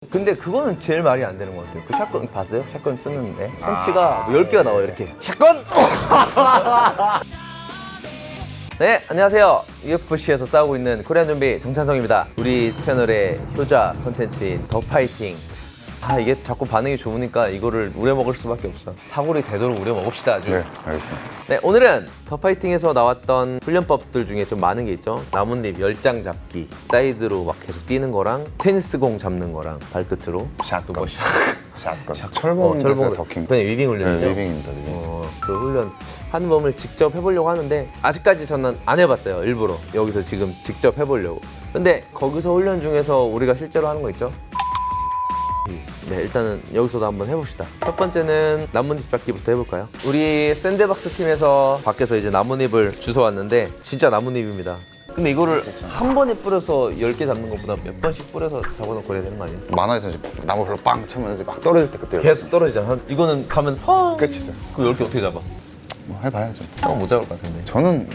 근데 그거는 제일 말이 안 되는 것 같아요. 그 샷건 봤어요? 샷건 쓰는데 펀치가 뭐 10개가 나와요 이렇게. 샷건! 네, 안녕하세요. UFC에서 싸우고 있는 코리안 좀비 정찬성입니다. 우리 채널의 효자 컨텐츠인 더 파이팅. 이게 자꾸 반응이 좋으니까 이거를 우려먹을 수밖에 없어. 사골이 되도록 우려먹읍시다 아주. 네, 알겠습니다. 네, 오늘은 더 파이팅에서 나왔던 훈련법들 중에 좀 많은 게 있죠. 나뭇잎 10장 잡기, 사이드로 막 계속 뛰는 거랑 테니스공 잡는 거랑 발끝으로 샷건. 샷건. 철봉 철봉에서 더킹. 그냥 위빙 훈련이죠. 네, 위빙입니다. 위빙. 그 훈련 하는 법을 직접 해보려고 하는데 아직까지 저는 안 해봤어요. 일부러 여기서 지금 직접 해보려고. 근데 거기서 훈련 중에서 우리가 실제로 하는 거 있죠. 네, 일단은 여기서도 한번 해봅시다. 첫 번째는 나뭇잎 잡기부터 해볼까요? 우리 샌드박스 팀에서 밖에서 이제 나뭇잎을 주워왔는데 진짜 나뭇잎입니다. 근데 이거를 한 번에 뿌려서 10개 잡는 것보다 몇 번씩 뿌려서 잡아놓고 그래야 되는 거 아니에요? 만화에서 이제 나무 별로 빵 차면 이제 막 떨어질 때 그때 계속 떨어지잖아. 이거는 가면 펑! 끝이죠. 그 10개 어떻게 잡아? 뭐 해봐야죠. 형은 못 잡을 것 같은데. 저는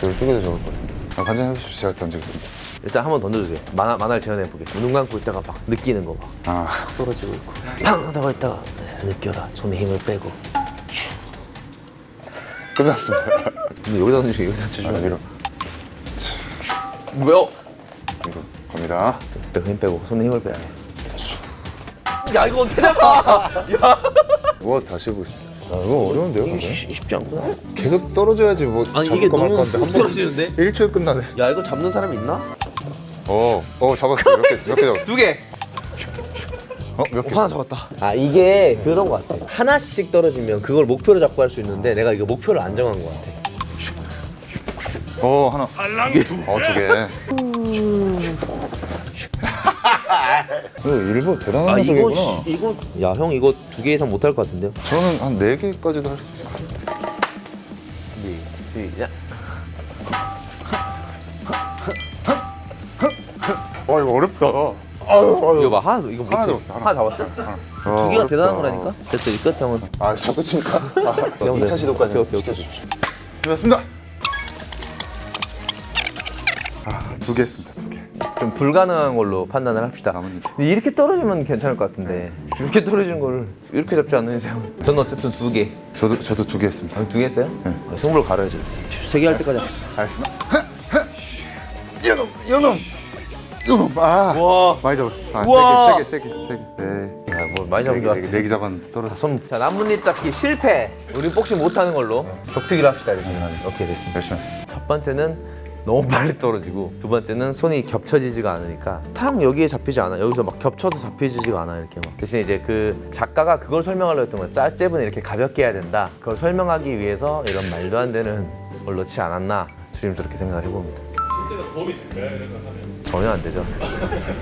12개도 적을 것 같은데. 관장 해보시죠. 제가 던지겠습니다. 일단 한번 던져주세요. 만화를 재현해보게. 눈 감고 있다가 막 느끼는 거 막. 떨어지고 있고. 팡! 하다가 있다가 느껴라. 손에 힘을 빼고. 끝났습니다. 근데 여기다 던지고 여기다 던지고. 위로. 뭐야? 위로 갑니다. 힘 빼고 손에 힘을 빼야 해. 야 이거 어떻게 잡아? 야. 뭐 다시 해보겠습니다. 이거 어려운데요? 이거 근데? 쉽지 않구나. 계속 떨어져야지 뭐 아니 잡을 이게 거 말 너무 건데 훅 떨어지는데? 1초에 끝나네. 야 이거 잡는 사람이 있나? 잡았어. 몇 개 잡았어? 2개. 몇 개? 하나 잡았다. 이게 그런 것 같아. 하나씩 떨어지면 그걸 목표로 잡고 할 수 있는데 내가 이거 목표를 안 정한 것 같아. 하나. 두 개. 이거 일본 대단한 녀석이구나. 이거 야 형 이거 2개 이상 못 할 것 같은데요? 저는 한 4개까지도 할 수 있을 것 같아요. 시작. 이거 어렵다. 이거 봐 하나 이거 하나 못해. 잡았어, 하나 잡았어? 2개가 대단한 거라니까? 됐어 이 끝 형은. 저 끝입니까? 2차 시도까지 오케이. 시켜주십시오. 끝났습니다. 2개 했습니다. 2개. 좀 불가능한 걸로 판단을 합시다. 나뭇잎. 근데 이렇게 떨어지면 괜찮을 것 같은데 이렇게 떨어지는 거를 이렇게 잡지 않는 이상 저는 어쨌든 2개. 저도 2개 했습니다. 2개 했어요? 네. 승부를 가려야지. 3개 할 때까지 합시다. 알겠습니다. 요놈. 와. 많이 잡았어. 우와. 세게. 네. 야, 뭐 많이 잡은 줄 알았어. 4개 잡았는데 떨어졌어. 자, 나뭇잎 잡기 실패. 우리 복싱 못하는 걸로 격투기를 합시다. 이렇게. 오케이 됐습니다. 열심히 하겠습니다. 첫 번째는 너무 빨리 떨어지고 두 번째는 손이 겹쳐지지가 않으니까 탁 여기에 잡히지 않아. 여기서 막 겹쳐서 잡히지가 않아 이렇게 막. 대신 이제 그 작가가 그걸 설명하려고 했던 거야. 잽은 이렇게 가볍게 해야 된다. 그걸 설명하기 위해서 이런 말도 안 되는 걸 넣지 않았나 조심스럽게 생각을 해봅니다. 실제로 도움이 될까요? 이런 걸 하면? 전혀 안 되죠.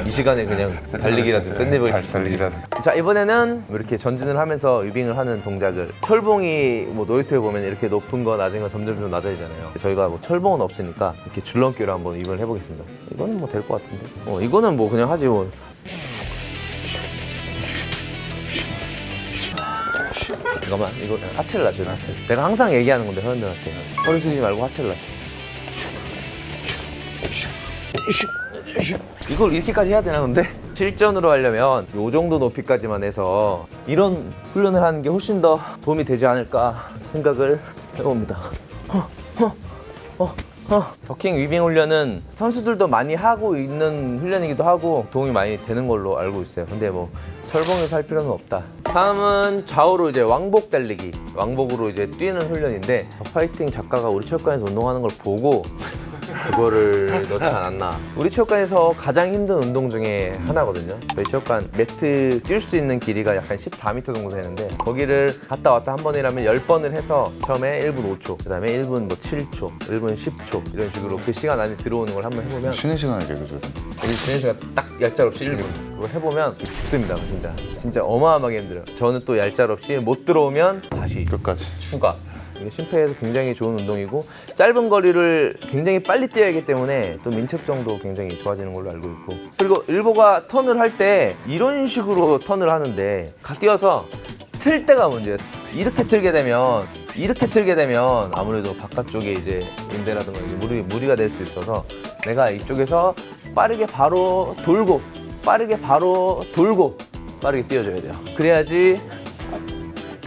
이 시간에 그냥 달리기라도 샌드백을 달리기라도. 자 이번에는 이렇게 전진을 하면서 위빙을 하는 동작을 철봉이 뭐 노이트에 보면 이렇게 높은 거 낮은 거 점점 낮아지잖아요. 저희가 뭐 철봉은 없으니까 이렇게 줄넘기로 한번 위빙을 해보겠습니다. 이거는 뭐 될 것 같은데. 이거는 뭐 그냥 하지 뭐. 잠깐만 이거 하체를 낮춰. 내가 항상 얘기하는 건데 회원들한테 허리 숙이지 말고 하체를 낮춰. 이걸 이렇게까지 해야 되나 근데? 실전으로 하려면 이 정도 높이까지만 해서 이런 훈련을 하는 게 훨씬 더 도움이 되지 않을까 생각을 해봅니다. 더킹 위빙 훈련은 선수들도 많이 하고 있는 훈련이기도 하고 도움이 많이 되는 걸로 알고 있어요. 근데 뭐 철봉에서 할 필요는 없다. 다음은 좌우로 이제 왕복 달리기, 왕복으로 이제 뛰는 훈련인데 파이팅 작가가 우리 체육관에서 운동하는 걸 보고 그거를 넣지 않았나. 우리 체육관에서 가장 힘든 운동 중에 하나거든요. 저희 체육관 매트 뛸 수 있는 길이가 약간 14m 정도 되는데 거기를 갔다 왔다 한 번이라면 10번을 해서 처음에 1분 5초, 그 다음에 1분 뭐 7초, 1분 10초 이런 식으로 그 시간 안에 들어오는 걸 한번 해보면 쉬는 시간을 읽어줘야 된다. 우리 쉬는 시간 딱 얄짤없이 1분 그거 해보면 죽습니다. 진짜 어마어마하게 힘들어요. 저는 또 얄짤없이 못 들어오면 다시 끝까지. 추가. 이게 심폐에서 굉장히 좋은 운동이고 짧은 거리를 굉장히 빨리 뛰어야 하기 때문에 또 민첩성도 굉장히 좋아지는 걸로 알고 있고 그리고 일보가 턴을 할 때 이런 식으로 턴을 하는데 뛰어서 틀 때가 문제예요. 이렇게 틀게 되면 아무래도 바깥쪽에 이제 인대라든가 무리가 될 수 있어서 내가 이쪽에서 빠르게 바로 돌고 빠르게 바로 돌고 빠르게 뛰어줘야 돼요. 그래야지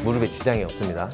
무릎에 지장이 없습니다.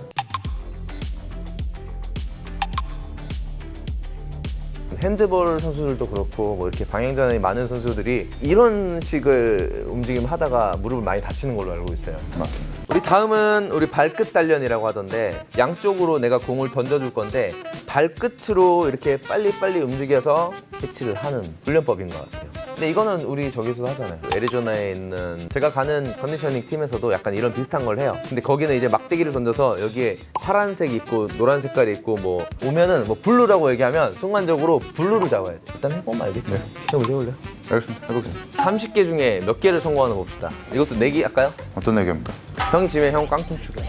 핸드볼 선수들도 그렇고 뭐 이렇게 방향전환이 많은 선수들이 이런 식의 움직임을 하다가 무릎을 많이 다치는 걸로 알고 있어요. 맞습니다. 우리 다음은 우리 발끝 단련이라고 하던데 양쪽으로 내가 공을 던져줄 건데 발끝으로 이렇게 빨리빨리 움직여서 캐치를 하는 훈련법인 것 같아요. 근데 이거는 우리 저기서도 하잖아요. 애리조나에 있는 제가 가는 컨디셔닝 팀에서도 약간 이런 비슷한 걸 해요. 근데 거기는 이제 막대기를 던져서 여기에 파란색이 있고 노란 색깔이 있고 뭐 오면은 뭐 블루라고 얘기하면 순간적으로 블루를 잡아야 돼. 일단 해보면 알겠죠. 해볼래? 알겠습니다. 해보겠습니다. 30개 중에 몇 개를 성공하는 거 봅시다. 이것도 내기 할까요? 어떤 얘기입니까? 형이 지면 형 깡통 추게.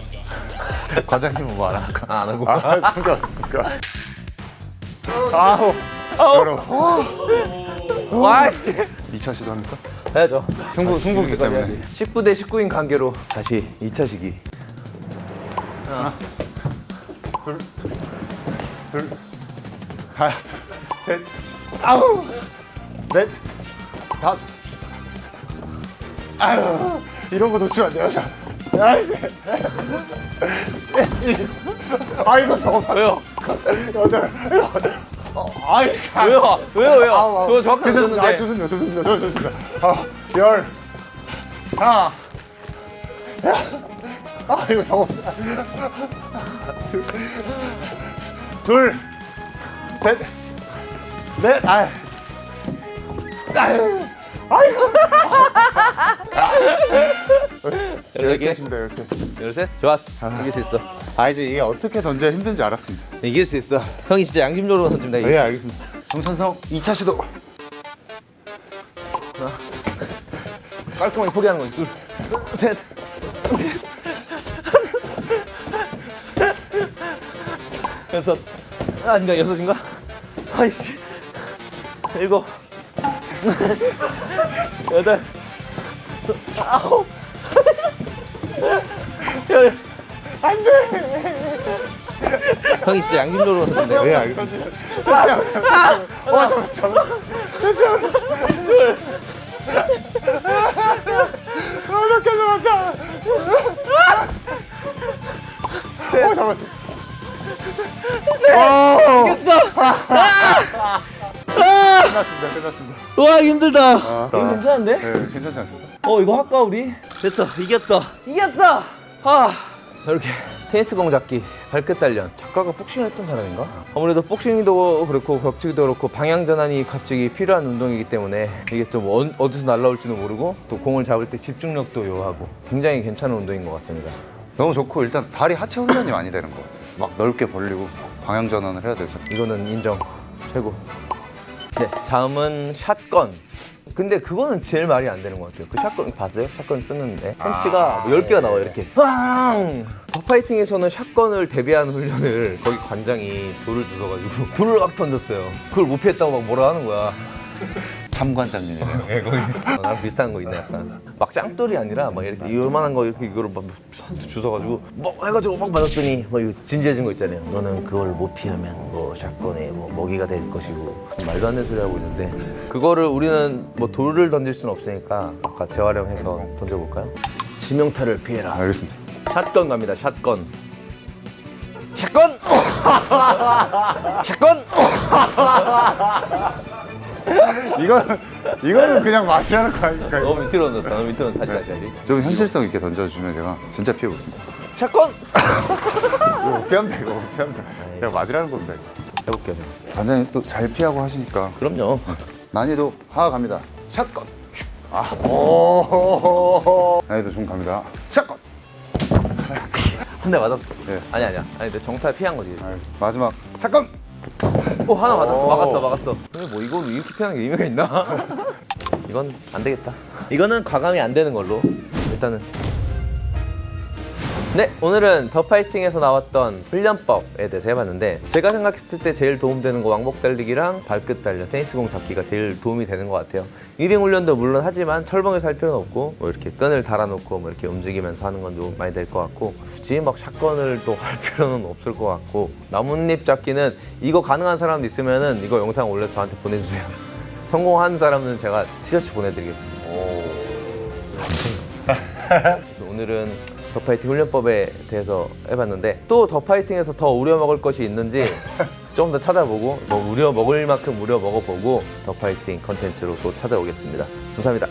과장님은 뭐 안 할까? 안 하고. 그러니까. 아우. 여러분. 와씨. 2차 시도합니까? 해야죠. 승부기 때문에. 19대 19인 관계로 다시 2차 시기. 둘, 하나, 셋, 아우, 넷, 다섯. 아유, 이런 거 놓치면 안 돼요. 자, 아이씨. 아이고, 저거. 왜요? 여덟, 아이, 참. 왜요? 아우, 저 정확하게 괜찮습니다. 아, 줬는데. 좋습니다. 열, 하나. 아, 이거 저거. 둘, 셋, 넷, 아이고. 이렇게 했습니다, 이렇게. 열셋 좋았어. 이길 수 있어. 이제 이게 어떻게 던져야 힘든지 알았습니다. 이길 수 있어. 형이 진짜 양심적으로 던진다. 네, 알겠습니다. 정찬성 2차 시도. 깔끔하게 포기하는 거지. 둘, 셋, 여섯. 아닌가 여섯인가? 아이씨. 일곱, 여덟, 아홉, 열. 안 돼. 형이 진짜 양심적으로 던진다. 네, 알겠습니다. 어렵게 들어갔다. 잡았어. 끝났습니다. 와 힘들다. 이거 괜찮은데? 네, 괜찮지 않습니까? 이거 할까 우리? 됐어 이겼어. 이렇게 테니스 공 잡기 발끝 단련. 작가가 복싱을 했던 사람인가? 아무래도 복싱도 그렇고 격투기도 그렇고 방향 전환이 갑자기 필요한 운동이기 때문에 이게 또 어디서 날라올지도 모르고 또 공을 잡을 때 집중력도 요하고 굉장히 괜찮은 운동인 것 같습니다. 너무 좋고 일단 다리 하체 훈련이 많이 되는 것 같아요. 막 넓게 벌리고 방향 전환을 해야 되죠. 이거는 인정. 최고. 네, 다음은 샷건. 근데 그거는 제일 말이 안 되는 것 같아요. 그 샷건 봤어요? 샷건 쓰는데 펜치가 뭐 10개가 나와요 이렇게. 빵! 덕파이팅에서는 샷건을 대비하는 훈련을 거기 관장이 돌을 주셔가지고 돌을 막 던졌어요. 그걸 못 피했다고 막 뭐라 하는 거야. 참관장님이네요. 네, 거기 나랑 비슷한 거 있네 약간. 막 짱돌이 아니라 막 이렇게 요만한 거 이렇게 이거를 막 한테 주워가지고 뭐 해가지고 막 맞았더니 뭐 이거 진지해진 거 있잖아요. 너는 그걸 못 피하면 뭐 샷건에 뭐 먹이가 될 것이고 말도 안 되는 소리 하고 있는데 그거를 우리는 뭐 돌을 던질 수는 없으니까 아까 재활용해서 던져볼까요? 지명타를 피해라. 알겠습니다. 샷건 갑니다. 샷건. 샷건! 샷건! 이거는 그냥 마시라는 거 아닐까? 너무 밑으로 던졌다. 너무 밑으로 다시. 좀 현실성 있게 던져주면 제가 진짜 피해보겠습니다. 샷건! 이거 못 피합니다, 이거 못 피합니다. 그냥 맞으라는 겁니다. 해볼게요. 관장님 또 잘 피하고 하시니까 그럼요. 난이도 하나 갑니다. 샷건. 오. 난이도 중 갑니다. 샷건. 한 대 맞았어. 네. 아니야. 아니 내 정타를 피한 거지. 마지막 샷건. 오 하나 맞았어. 막았어. 근데 뭐 이거 이렇게 피하는 게 의미가 있나? 이건 안 되겠다. 이거는 과감히 안 되는 걸로. 일단은. 네, 오늘은 더 파이팅에서 나왔던 훈련법에 대해서 해봤는데 제가 생각했을 때 제일 도움되는 거 왕복 달리기랑 발끝 단련, 테니스공 잡기가 제일 도움이 되는 것 같아요. 위빙 훈련도 물론 하지만 철봉에서 할 필요는 없고 뭐 이렇게 끈을 달아놓고 뭐 이렇게 움직이면서 하는 건 좀 많이 될 것 같고 굳이 막 샷건을 또 할 필요는 없을 것 같고 나뭇잎 잡기는 이거 가능한 사람도 있으면은 이거 영상 올려서 저한테 보내주세요. 성공한 사람은 제가 티셔츠 보내드리겠습니다. 오늘은 더파이팅 훈련법에 대해서 해봤는데 또 더파이팅에서 더 우려 먹을 것이 있는지 좀 더 찾아보고 뭐 우려 먹을 만큼 우려 먹어보고 더파이팅 컨텐츠로 또 찾아오겠습니다. 감사합니다.